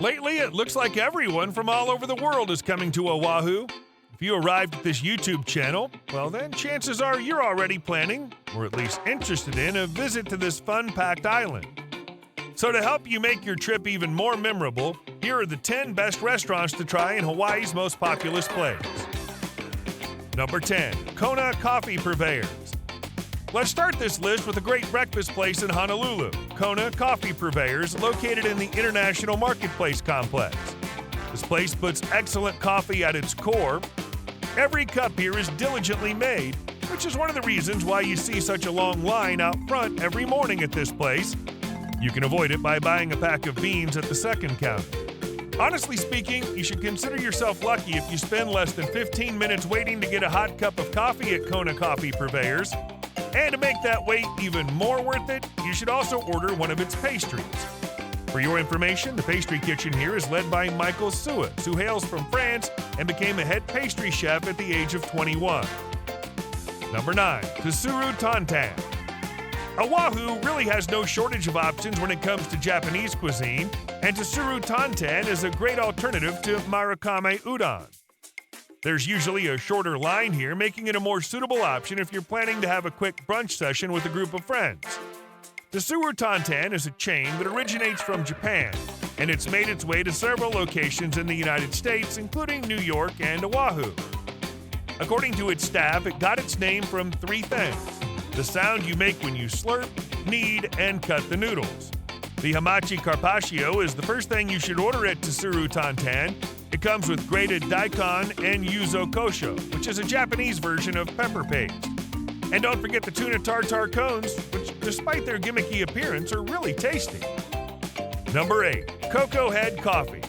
Lately, it looks like everyone from all over the world is coming to Oahu. If you arrived at this YouTube channel, well then chances are you're already planning, or at least interested in, a visit to this fun-packed island. So to help you make your trip even more memorable, here are the 10 best restaurants to try in Hawaii's most populous place. Number 10. Kona Coffee Purveyors. Let's start this list with a great breakfast place in Honolulu, Kona Coffee Purveyors, located in the International Marketplace Complex. This place puts excellent coffee at its core. Every cup here is diligently made, which is one of the reasons why you see such a long line out front every morning at this place. You can avoid it by buying a pack of beans at the second counter. Honestly speaking, you should consider yourself lucky if you spend less than 15 minutes waiting to get a hot cup of coffee at Kona Coffee Purveyors. And to make that wait even more worth it, you should also order one of its pastries. For your information, the pastry kitchen here is led by Michael Suez, who hails from France and became a head pastry chef at the age of 21. Number 9. Tsuru Tantan. Oahu really has no shortage of options when it comes to Japanese cuisine, and Tsuru Tantan is a great alternative to Marukame udon. There's usually a shorter line here, making it a more suitable option if you're planning to have a quick brunch session with a group of friends. Tsuru Tantan is a chain that originates from Japan, and it's made its way to several locations in the United States, including New York and Oahu. According to its staff, it got its name from 3 things: the sound you make when you slurp, knead, and cut the noodles. The hamachi carpaccio is the first thing you should order at Tsuru Tantan. It comes with grated daikon and yuzu kosho, which is a Japanese version of pepper paste. And don't forget the tuna tartare cones, which, despite their gimmicky appearance, are really tasty. Number 8. Coco Head Coffee.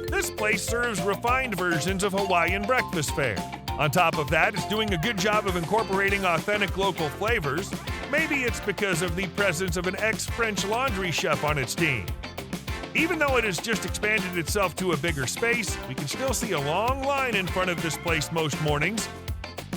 This place serves refined versions of Hawaiian breakfast fare. On top of that, it's doing a good job of incorporating authentic local flavors. Maybe it's because of the presence of an ex-French laundry chef on its team. Even though it has just expanded itself to a bigger space, we can still see a long line in front of this place most mornings.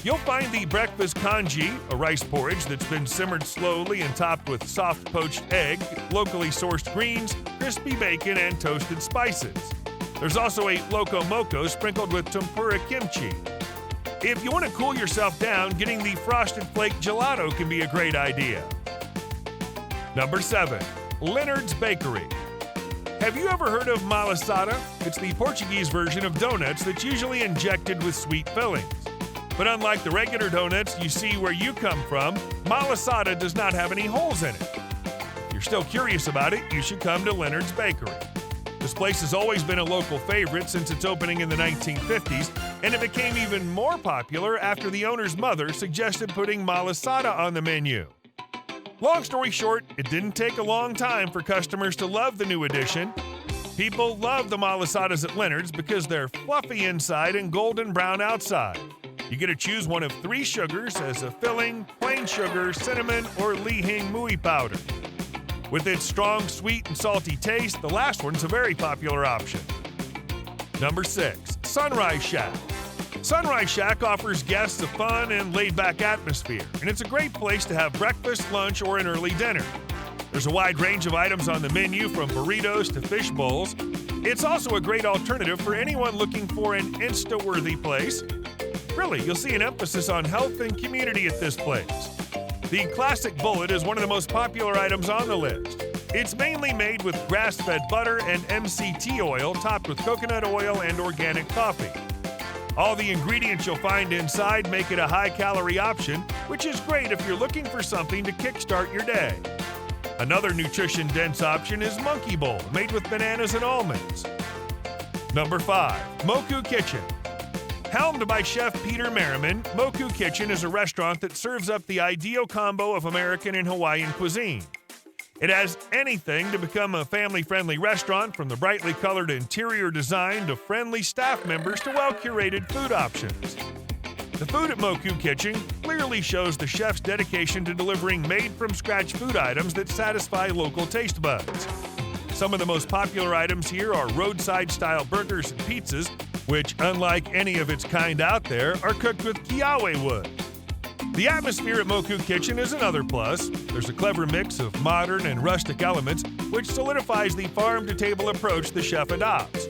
You'll find the breakfast congee, a rice porridge that's been simmered slowly and topped with soft poached egg, locally sourced greens, crispy bacon, and toasted spices. There's also a loco moco sprinkled with tempura kimchi. If you want to cool yourself down, getting the frosted flake gelato can be a great idea. Number 7. Leonards Bakery. Have you ever heard of malasada? It's the Portuguese version of donuts that's usually injected with sweet fillings. But unlike the regular donuts you see where you come from, malasada does not have any holes in it. If you're still curious about it, you should come to Leonards Bakery. This place has always been a local favorite since its opening in the 1950s, and it became even more popular after the owner's mother suggested putting malasada on the menu. Long story short, it didn't take a long time for customers to love the new addition. People love the malasadas at Leonards because they're fluffy inside and golden brown outside. You get to choose one of 3 sugars as a filling: plain sugar, cinnamon, or lihing mui powder. With its strong sweet and salty taste, the last one's a very popular option. Number 6. Sunrise Shack. Sunrise Shack offers guests a fun and laid-back atmosphere, and it's a great place to have breakfast, lunch, or an early dinner. There's a wide range of items on the menu, from burritos to fish bowls. It's also a great alternative for anyone looking for an Insta-worthy place. Really, you'll see an emphasis on health and community at this place. The classic bullet is one of the most popular items on the list. It's mainly made with grass-fed butter and MCT oil topped with coconut oil and organic coffee. All the ingredients you'll find inside make it a high-calorie option, which is great if you're looking for something to kickstart your day. Another nutrition-dense option is Monkey Bowl, made with bananas and almonds. Number 5. Moku Kitchen. Helmed by Chef Peter Merriman, Moku Kitchen is a restaurant that serves up the ideal combo of American and Hawaiian cuisine. It has anything to become a family-friendly restaurant, from the brightly colored interior design to friendly staff members to well-curated food options. The food at Moku Kitchen clearly shows the chef's dedication to delivering made-from-scratch food items that satisfy local taste buds. Some of the most popular items here are roadside-style burgers and pizzas, which, unlike any of its kind out there, are cooked with kiawe wood. The atmosphere at Moku Kitchen is another plus. There's a clever mix of modern and rustic elements, which solidifies the farm-to-table approach the chef adopts.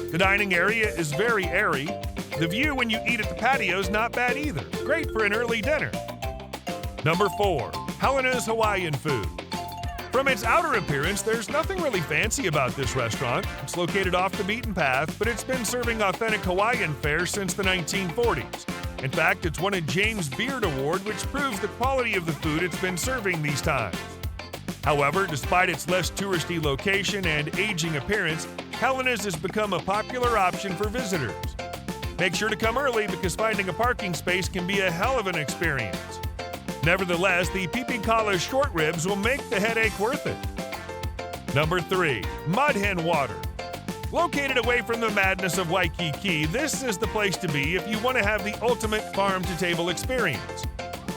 The dining area is very airy. The view when you eat at the patio is not bad either. Great for an early dinner. Number 4. Helena's Hawaiian Food. From its outer appearance, there's nothing really fancy about this restaurant. It's located off the beaten path, but it's been serving authentic Hawaiian fare since the 1940s. In fact, it's won a James Beard Award, which proves the quality of the food it's been serving these times. However, despite its less touristy location and aging appearance, Helena's has become a popular option for visitors. Make sure to come early because finding a parking space can be a hell of an experience. Nevertheless, the pipikala short ribs will make the headache worth it. Number 3. Muden Water. Located away from the madness of Waikiki, this is the place to be if you want to have the ultimate farm-to-table experience.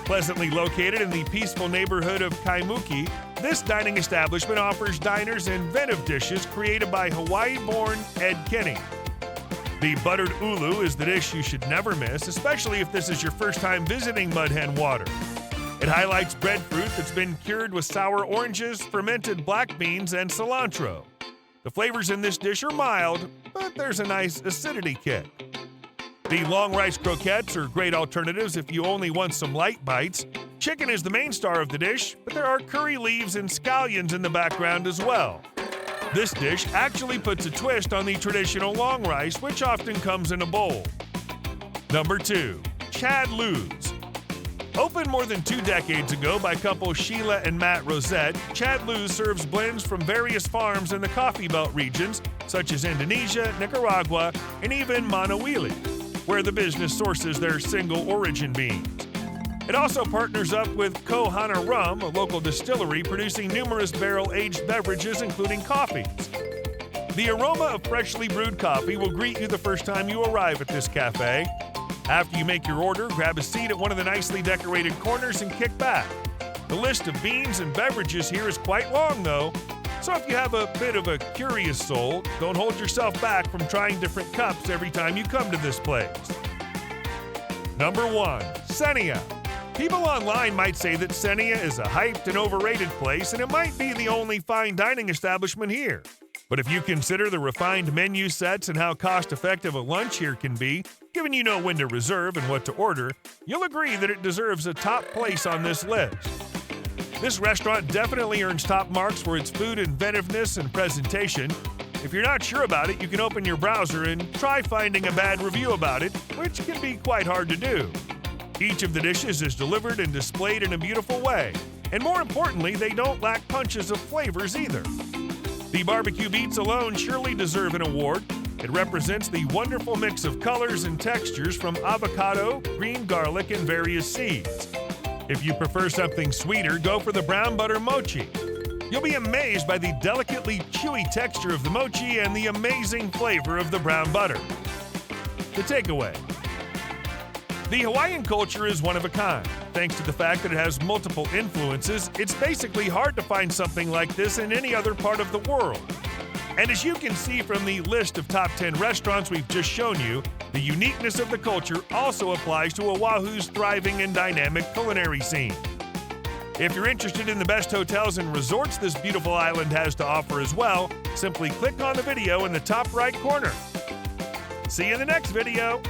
Pleasantly located in the peaceful neighborhood of Kaimuki, this dining establishment offers diners inventive dishes created by Hawaii-born Ed Kenny. The buttered ulu is the dish you should never miss, especially if this is your first time visiting Muden Water. It highlights breadfruit that's been cured with sour oranges, fermented black beans, and cilantro. The flavors in this dish are mild, but there's a nice acidity kick. The long rice croquettes are great alternatives if you only want some light bites. Chicken is the main star of the dish, but there are curry leaves and scallions in the background as well. This dish actually puts a twist on the traditional long rice, which often comes in a bowl. Number 2. Chad Lou's. Opened more than 2 decades ago by couple Sheila and Matt Rosette, Chad Lou's serves blends from various farms in the Coffee Belt regions, such as Indonesia, Nicaragua, and even Manawili, where the business sources their single origin beans. It also partners up with Kohana Rum, a local distillery producing numerous barrel-aged beverages, including coffees. The aroma of freshly brewed coffee will greet you the first time you arrive at this cafe. After you make your order, grab a seat at one of the nicely decorated corners and kick back. The list of beans and beverages here is quite long, though, so if you have a bit of a curious soul, don't hold yourself back from trying different cups every time you come to this place. Number 1. Senia. People online might say that Senia is a hyped and overrated place, and it might be the only fine dining establishment here. But if you consider the refined menu sets and how cost-effective a lunch here can be, given you know when to reserve and what to order, you'll agree that it deserves a top place on this list. This restaurant definitely earns top marks for its food inventiveness and presentation. If you're not sure about it, you can open your browser and try finding a bad review about it, which can be quite hard to do. Each of the dishes is delivered and displayed in a beautiful way, and more importantly, they don't lack punches of flavors either. The barbecue beets alone surely deserve an award. It represents the wonderful mix of colors and textures from avocado, green garlic, and various seeds. If you prefer something sweeter, go for the brown butter mochi. You'll be amazed by the delicately chewy texture of the mochi and the amazing flavor of the brown butter. The takeaway. The Hawaiian culture is one of a kind. Thanks to the fact that it has multiple influences, it's basically hard to find something like this in any other part of the world. And as you can see from the list of top 10 restaurants we've just shown you, the uniqueness of the culture also applies to Oahu's thriving and dynamic culinary scene. If you're interested in the best hotels and resorts this beautiful island has to offer as well, simply click on the video in the top right corner. See you in the next video.